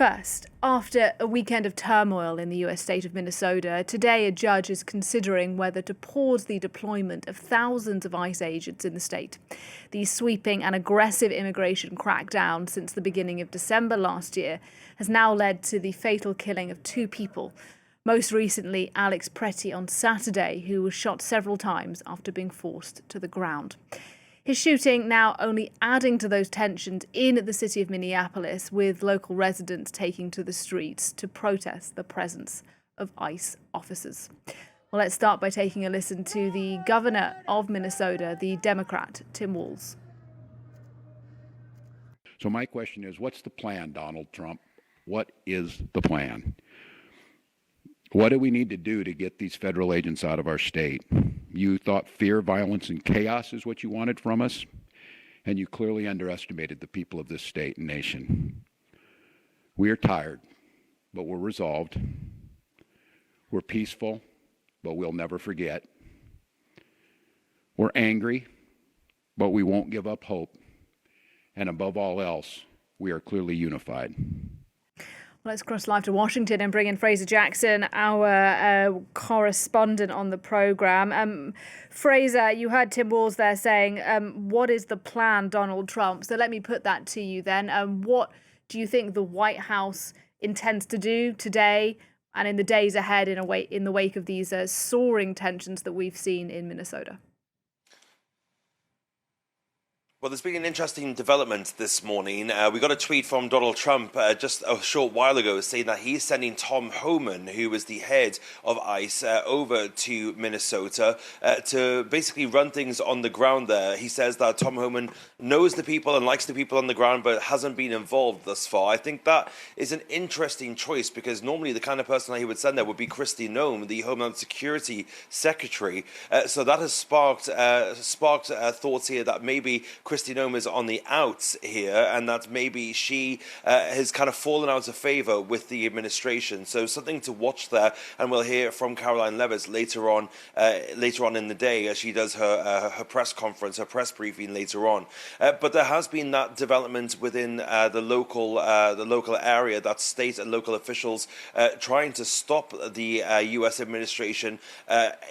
First, after a weekend of turmoil in the US state of Minnesota, today a judge is considering whether to pause the deployment of thousands of ICE agents in the state. The sweeping and aggressive immigration crackdown since the beginning of December last year has now led to the fatal killing of 2 people. Most recently, Alex Pretty on Saturday, who was shot several times after being forced to the ground. His shooting now only adding to those tensions in the city of Minneapolis, with local residents taking to the streets to protest the presence of ICE officers. Well, let's start by taking a listen to the governor of Minnesota, the Democrat, Tim Walz. So my question is, what's the plan, Donald Trump? What is the plan? What do we need to do to get these federal agents out of our state? You thought fear, violence, and chaos is what you wanted from us, and you clearly underestimated the people of this state and nation. We are tired, but we're resolved. We're peaceful, but we'll never forget. We're angry, but we won't give up hope. And above all else, we are clearly unified. Let's cross live to Washington and bring in Fraser Jackson, our correspondent on the programme. Fraser, you heard Tim Walz there saying, what is the plan, Donald Trump? So let me put that to you then. What do you think the White House intends to do today and in the days ahead in the wake of these soaring tensions that we've seen in Minnesota? Well, there's been an interesting development this morning. We got a tweet from Donald Trump just a short while ago saying that he's sending Tom Homan, who was the head of ICE, over to Minnesota to basically run things on the ground there. He says that Tom Homan knows the people and likes the people on the ground, but hasn't been involved thus far. I think that is an interesting choice because normally the kind of person that he would send there would be Kristi Noem, the Homeland Security Secretary. So that has sparked thoughts here that maybe Kristi Noem is on the outs here, and that maybe she has kind of fallen out of favor with the administration. So something to watch there, and we'll hear from Karoline Leavitt later on in the day as she does her press conference, her press briefing later on. But there has been that development within the local area, that state and local officials trying to stop the U.S. administration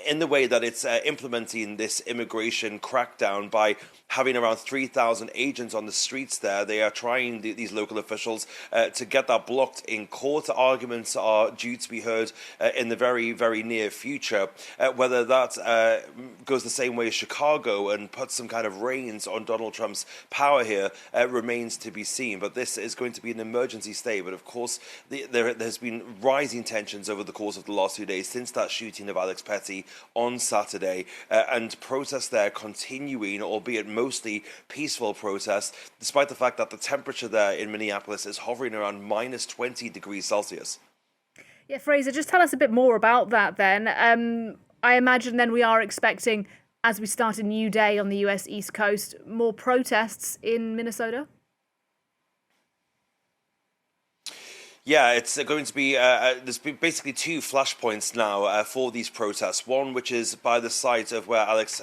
in the way that it's implementing this immigration crackdown by having around 3,000 agents on the streets there. They are trying, these local officials, to get that blocked in court. Arguments are due to be heard in the very, very near future. Whether that goes the same way as Chicago and puts some kind of reins on Donald Trump's power here remains to be seen. But this is going to be an emergency state. But of course, there's been rising tensions over the course of the last 2 days since that shooting of Alex Pretty on Saturday, and protests there continuing, albeit mostly peaceful protests, despite the fact that the temperature there in Minneapolis is hovering around minus 20 degrees Celsius. Yeah, Fraser, just tell us a bit more about that then. I imagine then we are expecting, as we start a new day on the US East Coast, more protests in Minnesota? Yeah, it's going to be, there's been basically 2 flashpoints now for these protests. One, which is by the site of where Alex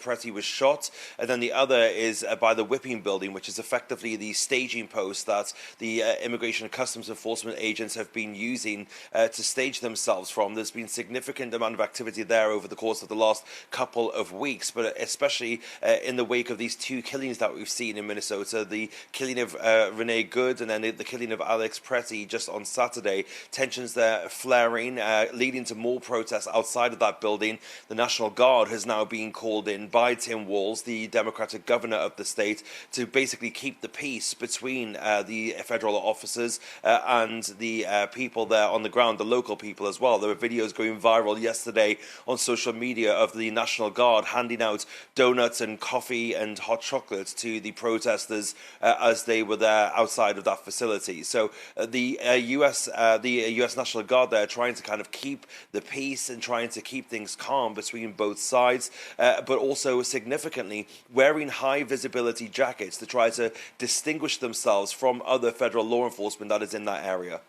Pretty was shot, and then the other is by the Whipping Building, which is effectively the staging post that the Immigration and Customs Enforcement agents have been using to stage themselves from. There's been significant amount of activity there over the course of the last couple of weeks, but especially in the wake of these 2 killings that we've seen in Minnesota, the killing of Renee Good and then the killing of Alex Pretty just on Saturday. Tensions there flaring, leading to more protests outside of that building. The National Guard has now been called in by Tim Walz, the Democratic governor of the state, to basically keep the peace between the federal officers and the people there on the ground, the local people as well. There were videos going viral yesterday on social media of the National Guard handing out donuts and coffee and hot chocolate to the protesters as they were there outside of that facility. So the U.S. National Guard there trying to kind of keep the peace and trying to keep things calm between both sides, but also significantly wearing high visibility jackets to try to distinguish themselves from other federal law enforcement that is in that area.